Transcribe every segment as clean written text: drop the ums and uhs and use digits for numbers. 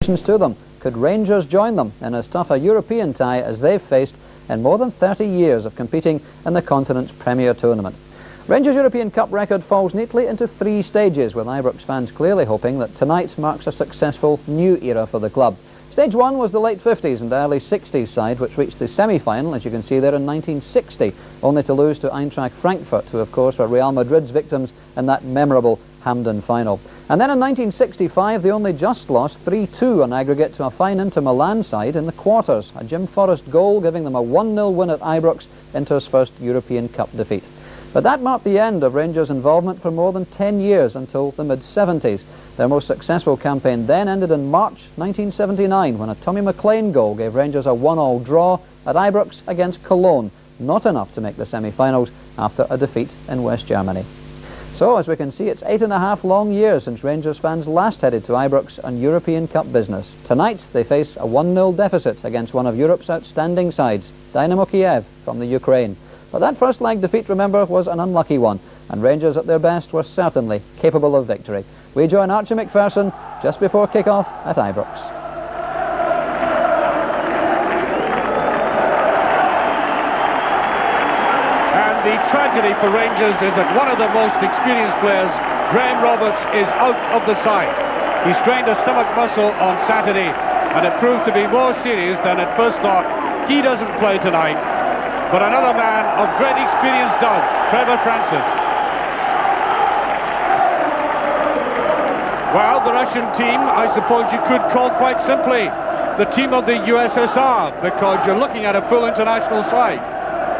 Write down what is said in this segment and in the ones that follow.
to them. Could Rangers join them in as tough a European tie as they've faced in more than 30 years of competing in the continent's premier tournament? Rangers' European Cup record falls neatly into 3 stages, with Ibrox fans clearly hoping that tonight marks a successful new era for the club. Stage 1 was the late 50s and early 60s side, which reached the semi-final, as you can see there, in 1960, only to lose to Eintracht Frankfurt, who of course were Real Madrid's victims in that memorable Hampden final. And then in 1965 they only just lost 3-2 on aggregate to a fine Inter Milan side in the quarters, a Jim Forrest goal giving them a 1-0 win at Ibrox, Inter's first European Cup defeat. But that marked the end of Rangers' involvement for more than 10 years until the mid-70s. Their most successful campaign then ended in March 1979 when a Tommy McLean goal gave Rangers a 1-1 draw at Ibrox against Cologne, not enough to make the semi-finals after a defeat in West Germany. So, as we can see, it's 8.5 long years since Rangers fans last headed to Ibrox on European Cup business. Tonight they face a 1-0 deficit against one of Europe's outstanding sides, Dynamo Kiev from the Ukraine. But that first leg defeat, remember, was an unlucky one, and Rangers at their best were certainly capable of victory. We join Archie McPherson just before kick-off at Ibrox. And the tragedy for Rangers is that one of the most experienced players, Graham Roberts, is out of the side. He strained a stomach muscle on Saturday, and it proved to be more serious than at first thought. He doesn't play tonight, but another man of great experience does, Trevor Francis. Well, the Russian team, I suppose you could call quite simply the team of the USSR, because you're looking at a full international side.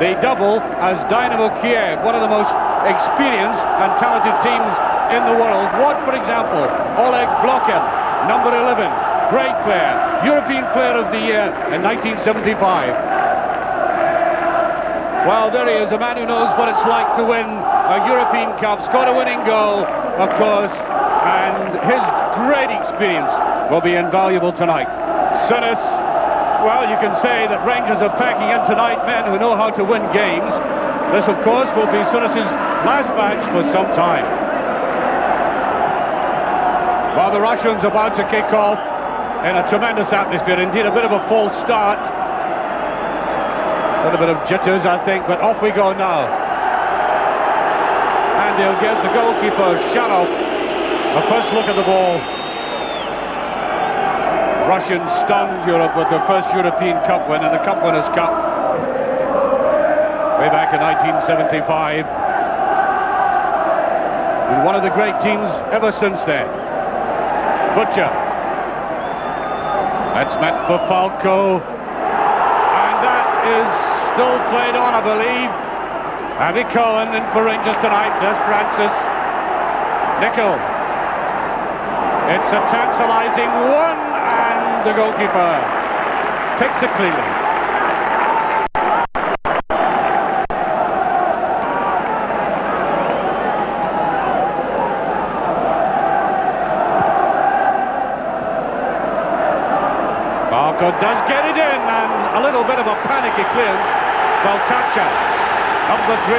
They double as Dynamo Kiev, one of the most experienced and talented teams in the world. What, for example, Oleg Blokin, number 11, great player, European Player of the Year in 1975. Well, there he is, a man who knows what it's like to win a European Cup, scored a winning goal, of course, and his great experience will be invaluable tonight. Sunis, well, you can say that Rangers are packing in tonight men who know how to win games. This, of course, will be Sunis' last match for some time. While the Russians are about to kick off in a tremendous atmosphere, indeed a bit of a false start. A little bit of jitters, I think, but off we go now. And they'll give the goalkeeper Shanov a first look at the ball. Russians stunned Europe with their first European Cup win in the Cup Winners' Cup way back in 1975. And one of the great teams ever since then. Butcher. That's meant for Falco. Is still played on, I believe. Abby Cohen in for Rangers tonight. There's Francis. Nickel. It's a tantalizing one, and the goalkeeper takes it cleanly. Falco does get it in, and a little bit of a panicky clearance. Baltacha, number 3.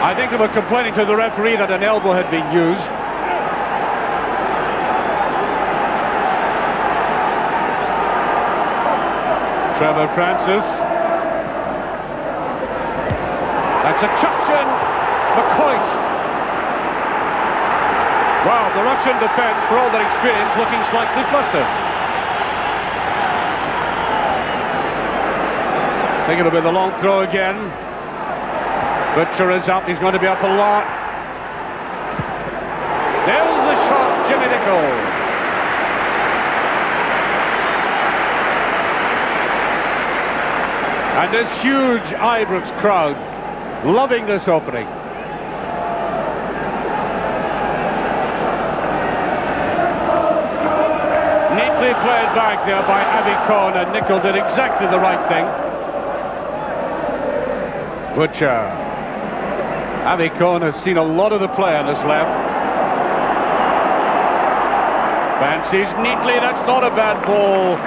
I think they were complaining to the referee that an elbow had been used. Trevor Francis. That's a touch in. McCoist. Well, the Russian defence, for all their experience, looking slightly flustered. I think it'll be the long throw again. Butcher is up, he's going to be up a lot. There's the shot, Jimmy Nicol. And this huge Ibrox crowd loving this opening. Neatly played back there by Avi Cohn, and Nicol did exactly the right thing. Butcher. Avi Cohn has seen a lot of the play on his left. Fancies neatly, that's not a bad ball.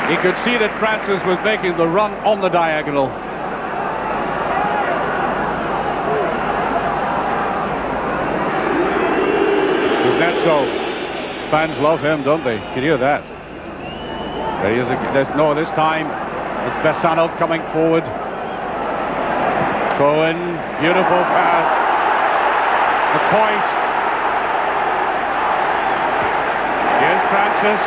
He could see that Francis was making the run on the diagonal. Netzo. Fans love him, don't they? Can you hear that? There he is. No, this time it's Bessano coming forward. Cohen, beautiful pass. McCoist. Here's Francis.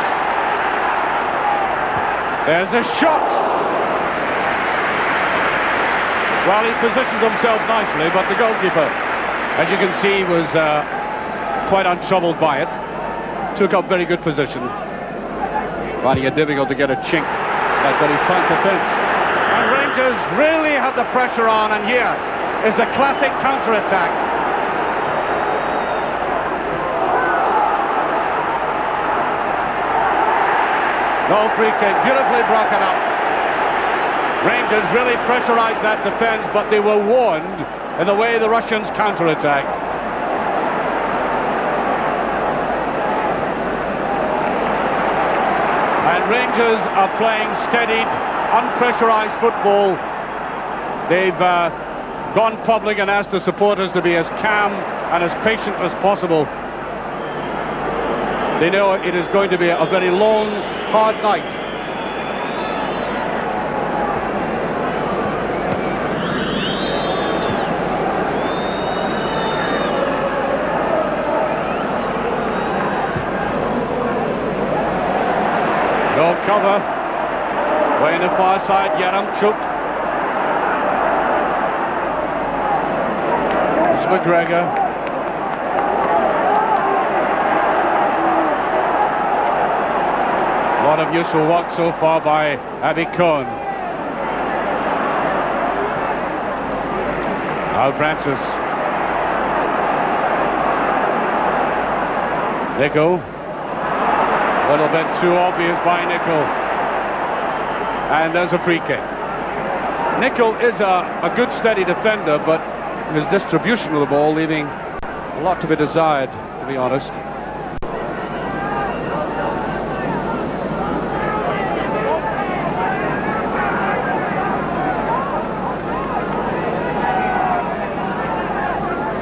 There's a shot. Well, he positioned himself nicely, but the goalkeeper, as you can see, was quite untroubled by it. Took up very good position. Finding it difficult to get a chink that very tight defence. And Rangers really had the pressure on, and here is a classic counter-attack. No free kick, beautifully broken up. Rangers really pressurised that defence, but they were warned in the way the Russians counter-attacked. And Rangers are playing steadied, unpressurised football. They've gone public and asked the supporters to be as calm and as patient as possible. They know it is going to be a very long, hard night. No cover. Way in the far side, Yaramchuk. It's McGregor. A lot of useful work so far by Abby Cohn. Now Francis. Nico. A little bit too obvious by Nicol. And there's a free kick. Nicol is a good steady defender, but his distribution of the ball leaving a lot to be desired, to be honest.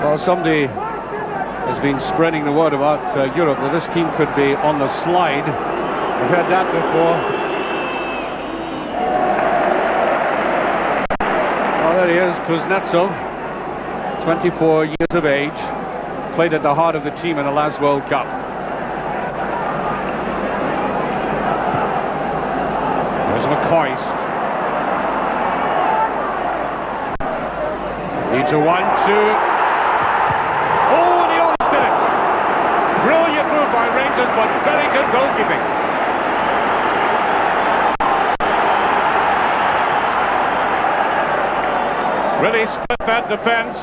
Well, somebody has been spreading the word about Europe that this team could be on the slide. We've heard that before. Oh, there he is, Kuznetsov, 24 years of age, played at the heart of the team in the last World Cup. There's McCoist. Needs a 1-2. Brilliant move by Rangers, but very good goalkeeping. Really split that defence.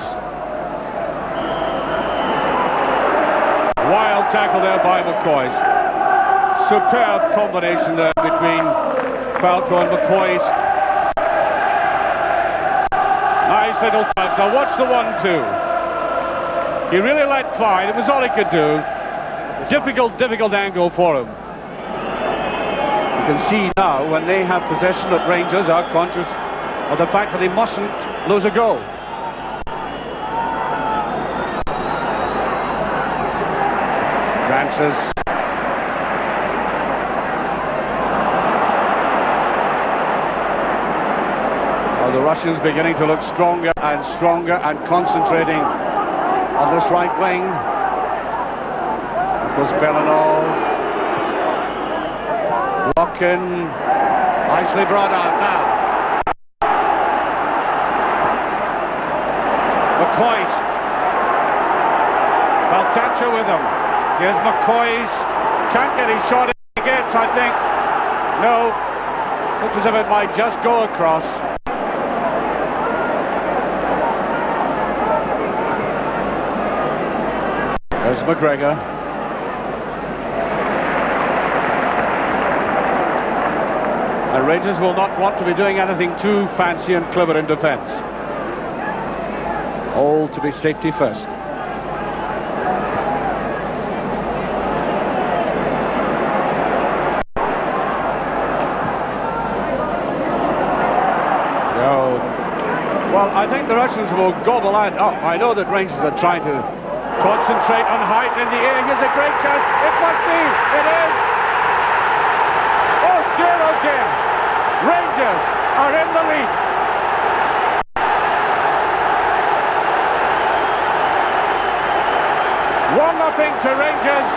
Wild tackle there by McCoist. Superb combination there between Falco and McCoist. Nice little touch. Now watch the 1-2. He really let fly. It was all he could do. Difficult angle for him. You can see now when they have possession that Rangers are conscious of the fact that they mustn't lose a goal. Francis. Well, the Russians beginning to look stronger and concentrating on this right wing. Was Bellinol. Locken. Nicely brought out now. McCoist. Baltacha with him. Here's McCoist. Can't get his shot in. He gets, I think. No. Looks as if it might just go across. There's McGregor. And Rangers will not want to be doing anything too fancy and clever in defence. All to be safety first. Well, I think the Russians will gobble out. Oh, I know that Rangers are trying to Concentrate on height in the air. Here's a great chance. It must be. It is. Oh dear, oh dear. Rangers are in the lead. One nothing to Rangers.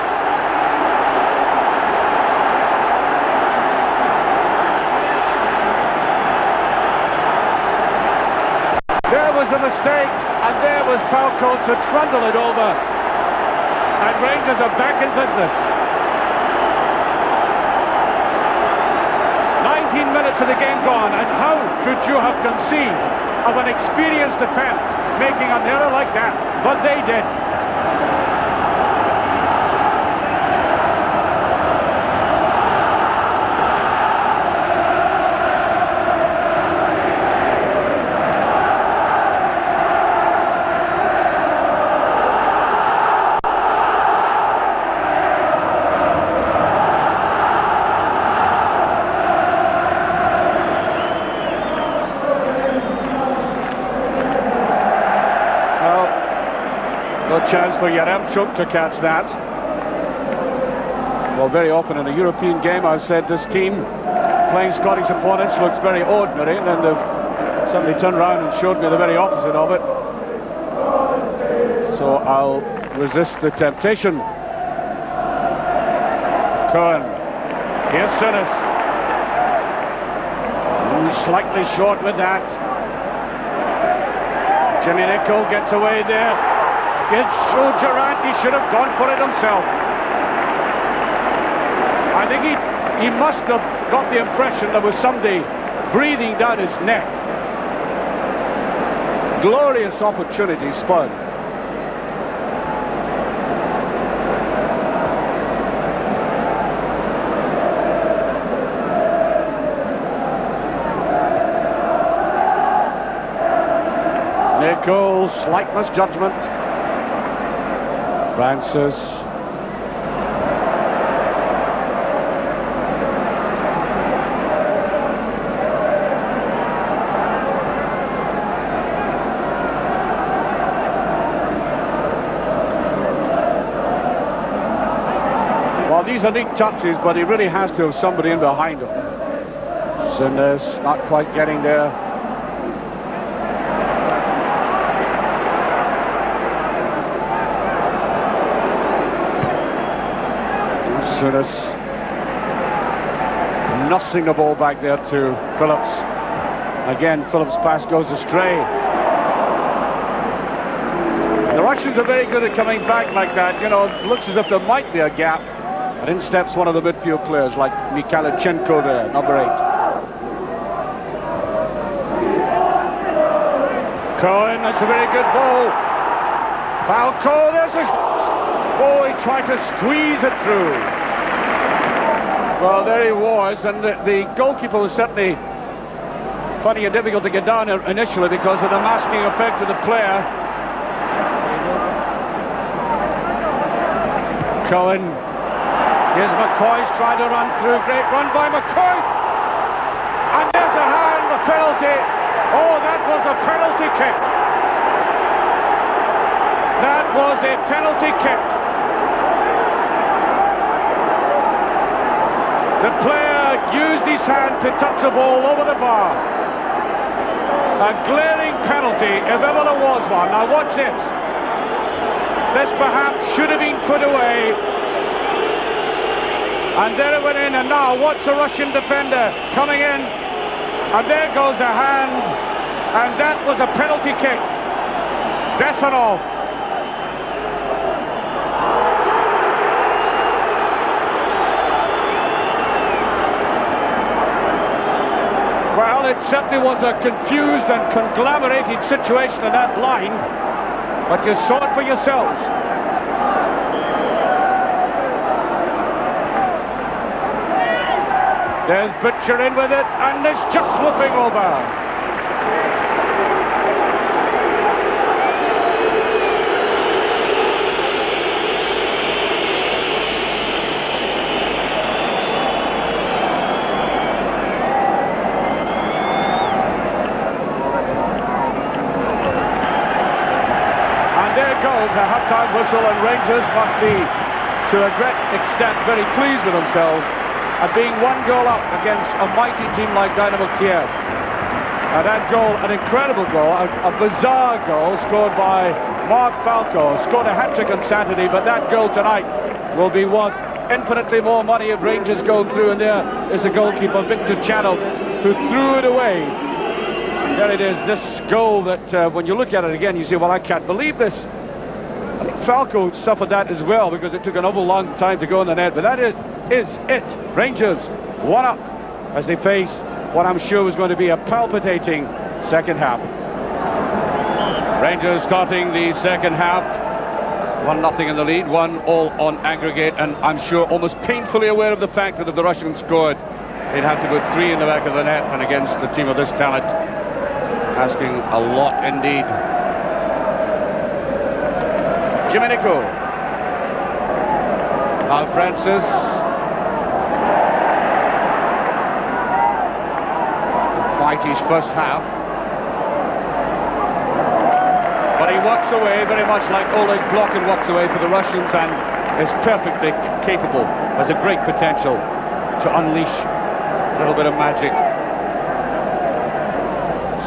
There was a mistake, and there was Falco to trundle it over. And Rangers are back in business. 19 minutes of the game gone, and how could you have conceived of an experienced defence making an error like that? But they did. No chance for Yaremchuk to catch that. Well, very often in a European game, I've said this team playing Scottish opponents looks very ordinary, and then they've suddenly turned around and showed me the very opposite of it. So I'll resist the temptation. Cohen. Here's Sinis. Slightly short with that. Jimmy Nicholl gets away there. It's Durant, he should have gone for it himself. I think he must have got the impression there was somebody breathing down his neck. Glorious opportunity spun. Nicholl, slight misjudgment. Francis. Well, these are neat touches, but he really has to have somebody in behind him. Sinis not quite getting there. Sinis nussing the ball back there to Phillips. Again, Phillips' pass goes astray. The Russians are very good at coming back like that. You know, it looks as if there might be a gap. And in steps one of the midfield players like Mikhailichenko there, number 8. Cohen, that's a very good ball. Falco, there's a... Oh, he tried to squeeze it through. Well, there he was, and the goalkeeper was certainly funny and difficult to get down initially because of the masking effect of the player. Cohen. Here's McCoy's trying to run through. Great run by McCoy. And there's a hand, a penalty. Oh, that was a penalty kick. That was a penalty kick. The player used his hand to touch the ball over the bar. A glaring penalty, if ever there was one. Now watch this. This perhaps should have been put away. And there it went in, and now watch the Russian defender coming in. And there goes the hand. And that was a penalty kick. Desanov. Well, it certainly was a confused and conglomerated situation in that line, but you saw it for yourselves. There's Butcher in with it, and it's just slipping over. Goes a half-time whistle, and Rangers must be, to a great extent, very pleased with themselves at being 1 goal up against a mighty team like Dynamo Kiev. And that goal, an incredible goal, a bizarre goal scored by Mark Falco. Scored a hat-trick on Saturday, but that goal tonight will be worth infinitely more money if Rangers go through. And there is the goalkeeper, Victor Channel, who threw it away. There it is, this goal that when you look at it again, you say, well, I can't believe this. I think Falco suffered that as well, because it took an awful long time to go in the net. But that is it. Rangers 1 up as they face what I'm sure was going to be a palpitating second half. Rangers starting the second half, 1-0 in the lead, 1-1 on aggregate, and I'm sure almost painfully aware of the fact that if the Russians scored, they'd have to put 3 in the back of the net, and against the team of this talent, asking a lot indeed. Jimenico. Now Francis. Fight his first half. But he walks away very much like Oleg Blokhin walks away for the Russians, and is perfectly capable, has a great potential to unleash a little bit of magic.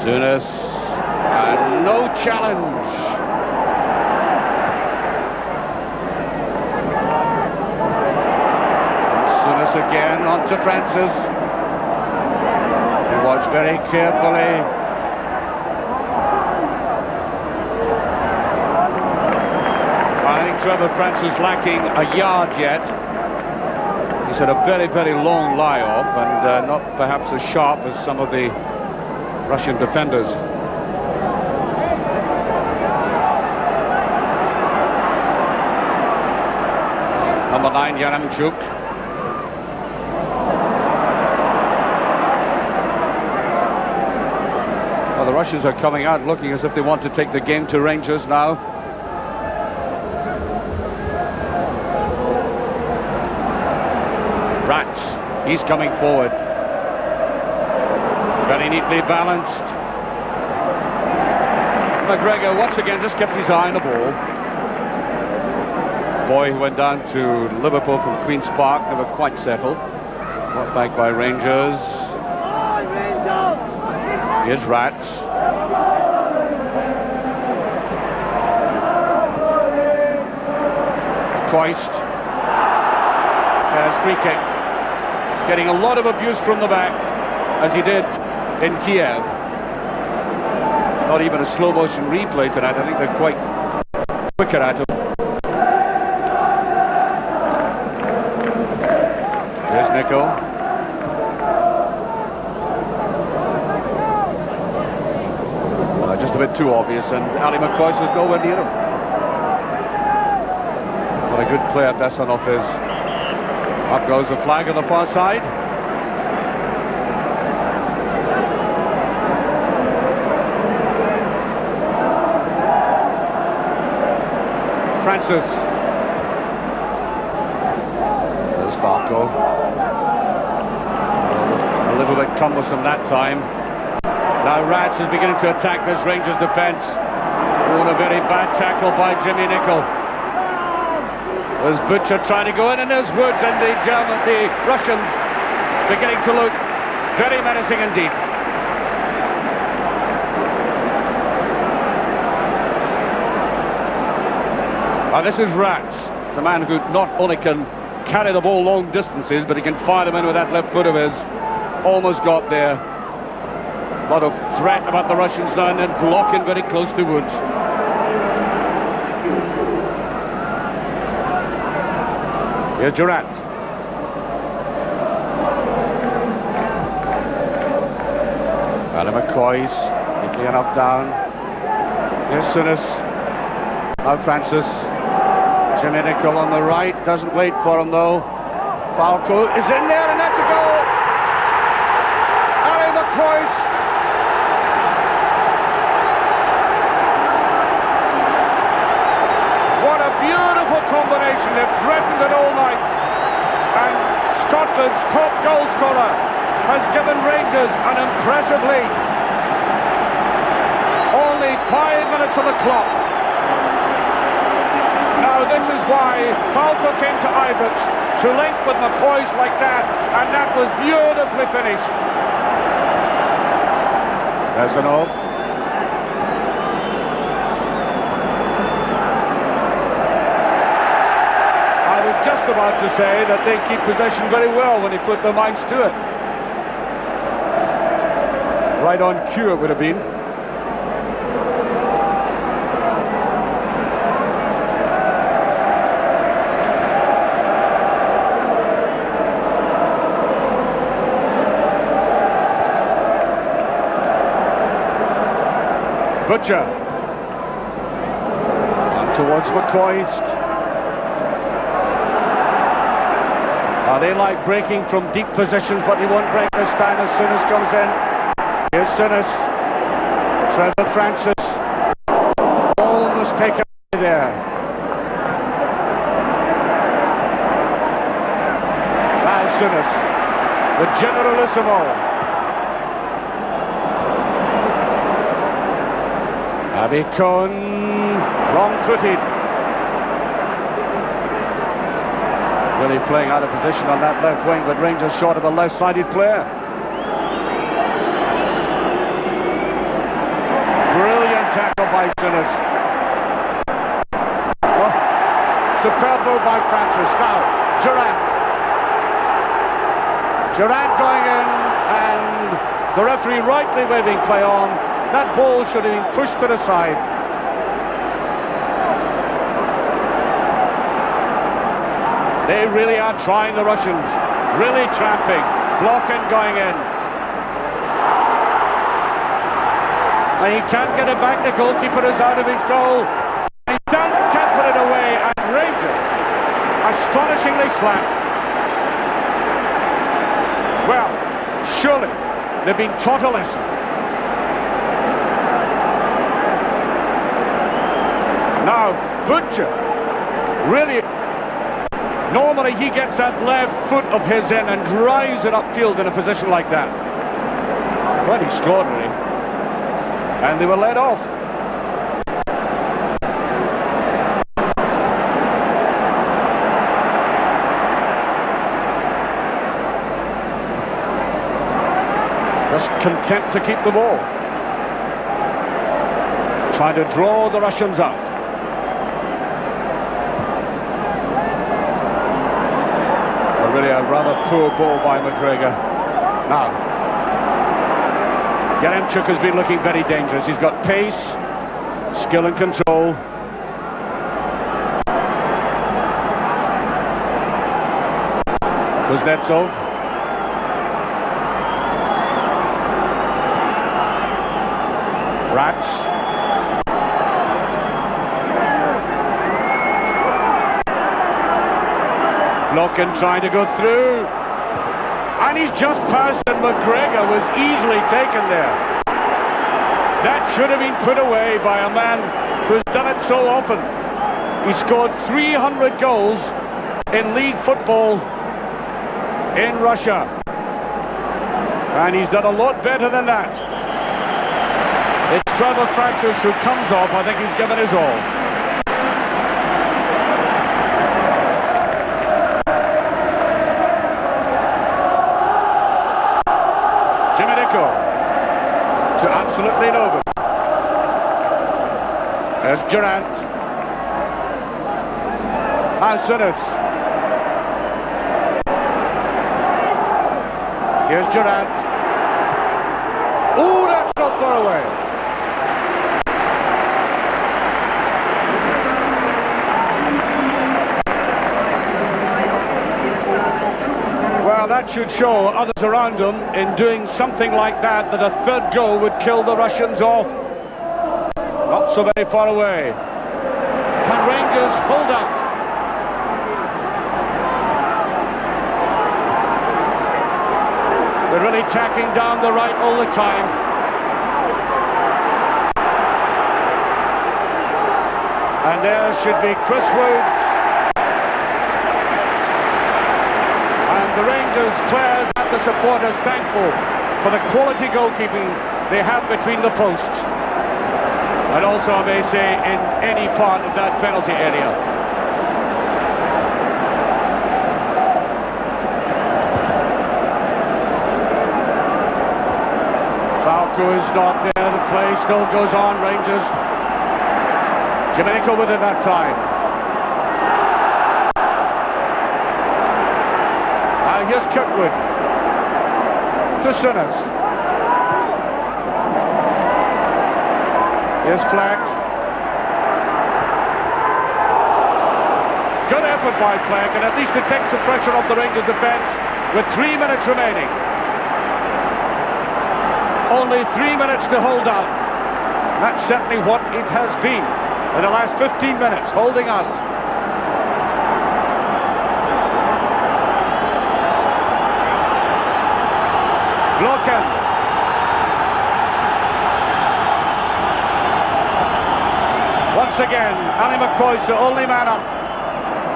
Souness, and no challenge. Souness again onto Francis. He watched very carefully. I think Trevor Francis lacking a yard yet. He's had a very, very long lie-off, and not perhaps as sharp as some of the Russian defenders. Number 9, Yaramchuk. Well, the Russians are coming out looking as if they want to take the game to Rangers now. Rats, he's coming forward. Very neatly balanced. McGregor once again just kept his eye on the ball. Boy who went down to Liverpool from Queen's Park, never quite settled. Brought back by Rangers. Here's Rats. Koist. There's free kick. He's getting a lot of abuse from the back, as he did in Kiev. It's not even a slow motion replay tonight. I think they're quite quicker at him. There's Nico. Just a bit too obvious, and Ali McCoy was nowhere near him. What a good player Dassanov is. Up goes the flag on the far side. Francis. There's Falco. A little bit cumbersome that time. Now Rats is beginning to attack this Rangers defence. Oh, a very bad tackle by Jimmy Nicol. There's Butcher trying to go in, and there's Woods, and the Russians beginning to look very menacing indeed. Now this is Rats. It's a man who not only can carry the ball long distances, but he can fire them in with that left foot of his. Almost got there. A lot of threat about the Russians now, and then blocking very close to Woods. Here's Durant. Ali McCoy's neatly enough down. Here's Souness. Now Francis. Jimmy Nicol on the right. Doesn't wait for him though. Falco is in there, and that's a goal. Ali McCoy. Beautiful combination. They've threatened it all night, and Scotland's top goal scorer has given Rangers an impressive lead. Only 5 minutes on the clock. this is why Falco came to Ibrox, to link with McCoy's like that, and that was beautifully finished. There's an off. I was just about to say that they keep possession very well when they put their minds to it. Right on cue it would have been. Butcher. On towards McCoist. They like breaking from deep positions, but he won't break this time as Sinas comes in. Here's Sinas. Trevor Francis. Almost taken away there. Now Sinas. The Generalissimo. Abby Cohn, wrong-footed. Really playing out of position on that left wing, but Rangers short of a left-sided player. Brilliant tackle by Sinas. Oh, superb move by Francis. Now, Durant. Durant going in, and the referee rightly waving play on. That ball should have been pushed to the side. They really are trying, the Russians. Really tramping. Blocking going in. And he can't get it back. The goalkeeper is out of his goal. He can't put it away. And Rangers, astonishingly slack. Well, surely they've been taught a lesson. Now, Butcher, really, normally he gets that left foot of his in and drives it upfield in a position like that. Quite extraordinary. And they were let off. Just content to keep the ball. Trying to draw the Russians out. Really a rather poor ball by McGregor. Now, Yaremchuk has been looking very dangerous. He's got pace, skill and control. Kuznetsov. Rats. Blocking, trying to go through, and he's just passed, and McGregor was easily taken there. That should have been put away by a man who's done it so often. He scored 300 goals in league football in Russia, and he's done a lot better than that. It's Trevor Francis who comes off. I think he's given his all. To absolutely nobody. There's Durant. And Sinas. Here's Durant. Oh, that's not far away. Well, that should show others around him in doing something like that, that a third goal would kill the Russians off. Not so very far away. Can Rangers hold out? They're really tacking down the right all the time. And there should be Chris Woods. The Rangers players and the supporters thankful for the quality goalkeeping they have between the posts, and also, I may say, in any part of that penalty area. stop there. The play still goes on. Rangers. Jamaica with it that time. Here's Kirkwood to Sinners. Here's Flack. Good effort by Flack, and at least it takes the pressure off the Rangers defence with 3 minutes remaining. Only 3 minutes to hold out. That's certainly what it has been in the last 15 minutes, holding out. Blocken. Once again, Ali McCoy's the only man up.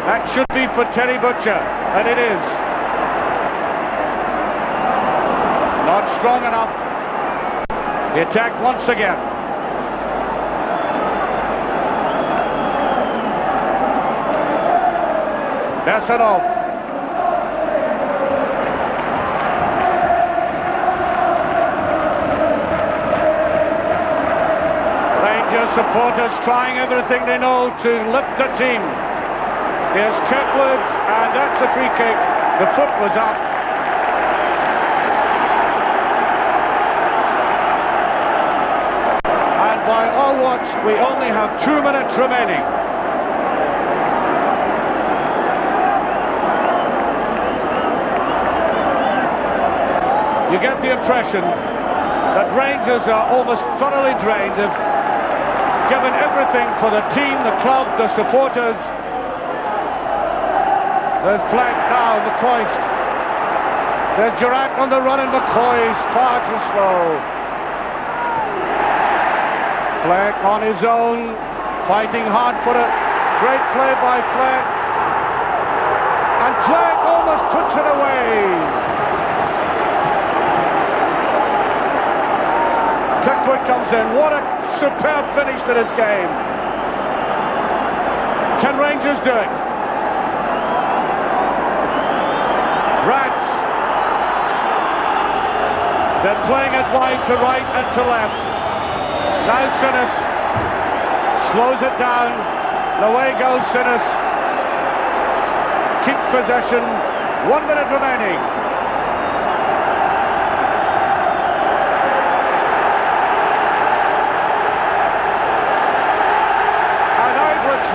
That should be for Terry Butcher, and it is. Not strong enough. The attack once again. Nasanov. Supporters trying everything they know to lift the team. Here's Kirkwood, and that's a free kick. The foot was up. And by our watch, we only have 2 minutes remaining. You get the impression that Rangers are almost thoroughly drained. They've given everything for the team, the club, the supporters. There's Flack now, McCoist. There's Durant on the run, and McCoist far too slow. Flack on his own, fighting hard for it. Great play by Flack. And Flack almost puts it away. Kirkwood comes in. What a superb finish to this game. Can Rangers do it? Rats. They're playing it wide to right and to left. Now Sinners slows it down. And away goes Sinners. Keeps possession. 1 minute remaining.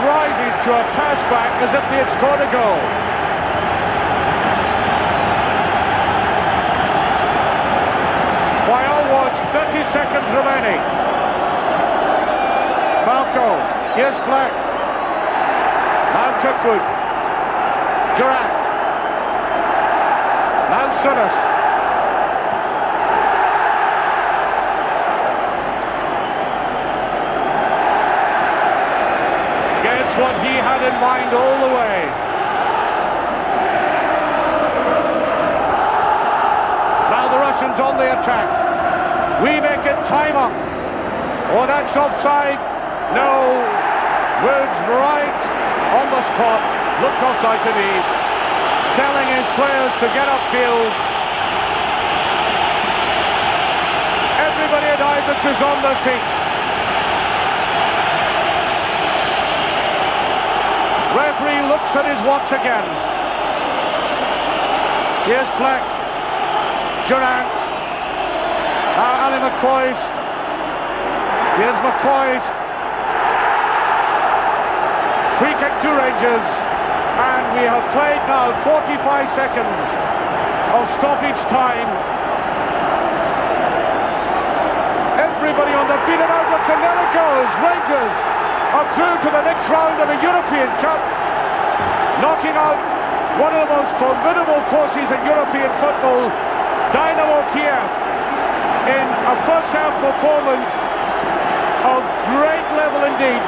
Rises to a pass back as if they had scored a goal. By our watch, 30 seconds remaining. Falco, here's Flack. Now Kirkwood. Durant. Now Sinners. What he had in mind all the way. Now the Russians on the attack. We make it time up. Oh, that's offside. No. Woods right on the spot. Looked offside to me. Telling his players to get upfield. Everybody at Ibrox is on their feet. Referee looks at his watch again. Here's Fleck. Durant. Ali McCoist. Here's McCoist. Free kick to Rangers. And we have played now 45 seconds of stoppage time. Everybody on the feet at Ibrox, and there it goes. Rangers are through to the next round of the European Cup, knocking out one of the most formidable forces in European football, Dynamo Kiev, in a first-half performance of great level indeed.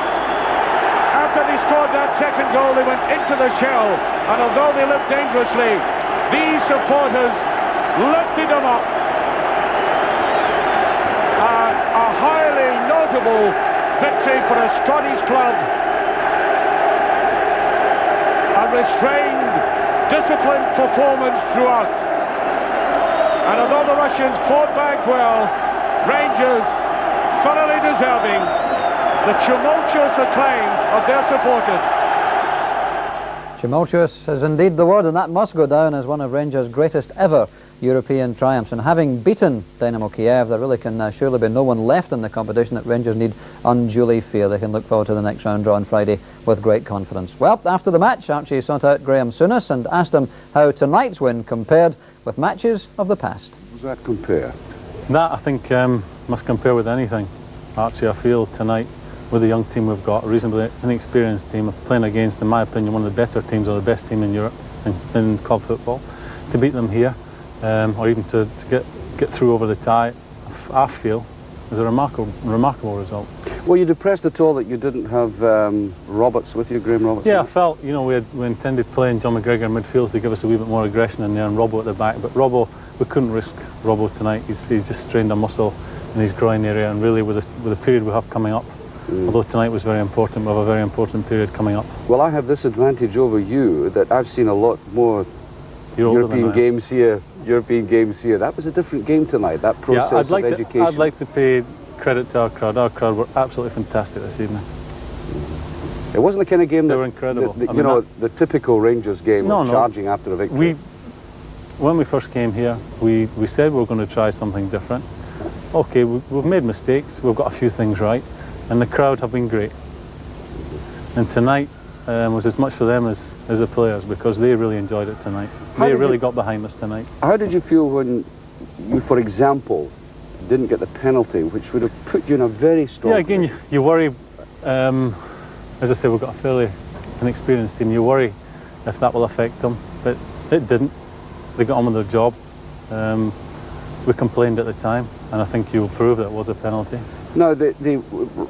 After they scored that second goal, they went into the shell, and although they lived dangerously, these supporters lifted them up. A highly notable victory for a Scottish club. A restrained, disciplined performance throughout. And although the Russians fought back well, Rangers thoroughly deserving the tumultuous acclaim of their supporters. Tumultuous is indeed the word, and that must go down as one of Rangers' greatest ever European triumphs. And having beaten Dynamo Kiev, there really can surely be no one left in the competition that Rangers need unduly fear. They can look forward to the next round draw on Friday with great confidence. Well, after the match, Archie sought out Graham Souness and asked him how tonight's win compared with matches of the past. Does that compare? That, I think, must compare with anything. Archie, I feel tonight, with the young team we've got, a reasonably inexperienced team, playing against, in my opinion, one of the better teams or the best team in Europe in club football, to beat them here, or even to get through over the tie, I feel is a remarkable result. Were you depressed at all that you didn't have Roberts with you, Graham Roberts? Yeah, I felt, you know, we intended playing John McGregor in midfield to give us a wee bit more aggression in there, and Robbo at the back, but Robbo, we couldn't risk Robbo tonight. He's just strained a muscle in his groin area, and really with the period we have coming up, although tonight was very important, we have a very important period coming up. Well, I have this advantage over you that I've seen a lot more European games here. That was a different game tonight, that process of education. I'd like to pay credit to our crowd. Our crowd were absolutely fantastic this evening. It wasn't the kind of game they were incredible. The typical Rangers game of charging after a victory. When we first came here, we said we were going to try something different. Okay, we've made mistakes, we've got a few things right, and the crowd have been great. And tonight was as much for them as the players, because they really enjoyed it tonight. They really got behind us tonight. How did you feel when you, for example, didn't get the penalty, which would have put you in a very strong... Yeah, again, you worry, as I say, we've got a fairly inexperienced team. You worry if that will affect them, but it didn't. They got on with their job. We complained at the time, and I think you'll prove that it was a penalty. Now,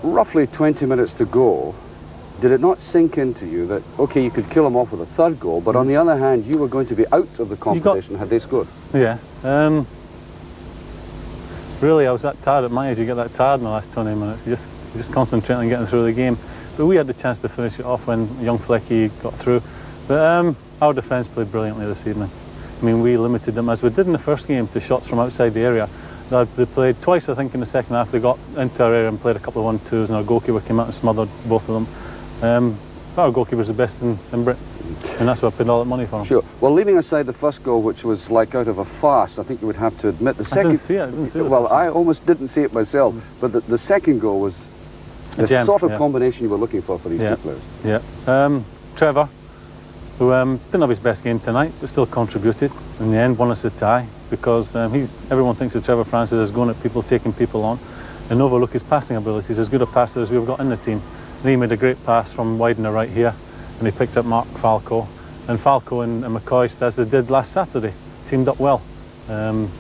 roughly 20 minutes to go, did it not sink into you that, okay, you could kill them off with a third goal, but on the other hand, you were going to be out of the competition had they scored? Yeah. Really, I was that tired at my age. You get that tired in the last 20 minutes. You just concentrate on getting through the game. But we had the chance to finish it off when young Flecky got through. But our defence played brilliantly this evening. I mean, we limited them, as we did in the first game, to shots from outside the area. They played twice, I think, in the second half. They got into our area and played a couple of 1-2s, and our goalkeeper came out and smothered both of them. Our goalkeeper's the best in Britain, and that's why I paid all that money for him. Sure. Well, leaving aside the first goal, which was like out of a farce, I think you would have to admit the second... I didn't see it. Well, I almost didn't see it myself, but the second goal was the sort of combination you were looking for these two players. Yeah. Trevor, who didn't have his best game tonight, but still contributed. In the end, won us the tie, because everyone thinks that Trevor Francis is going at people, taking people on, and overlook his passing abilities. As good a passer as we've got in the team. And he made a great pass from wide in the right here, and he picked up Mark Falco. And Falco and McCoy, as they did last Saturday, teamed up well,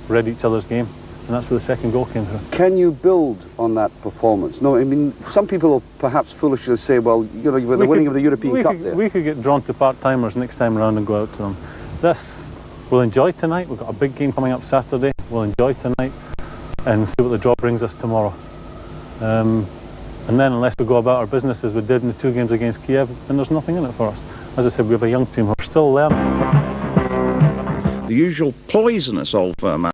read each other's game, and that's where the second goal came through. Can you build on that performance? No, I mean, some people will perhaps foolishly say, well, you know, you were the winning of the European Cup there. We could get drawn to part-timers next time around and go out to them. We'll enjoy tonight. We've got a big game coming up Saturday. We'll enjoy tonight and see what the draw brings us tomorrow. And then, unless we go about our business as we did in the 2 games against Kiev, then there's nothing in it for us. As I said, we have a young team who are still learning. The usual poisonous old firm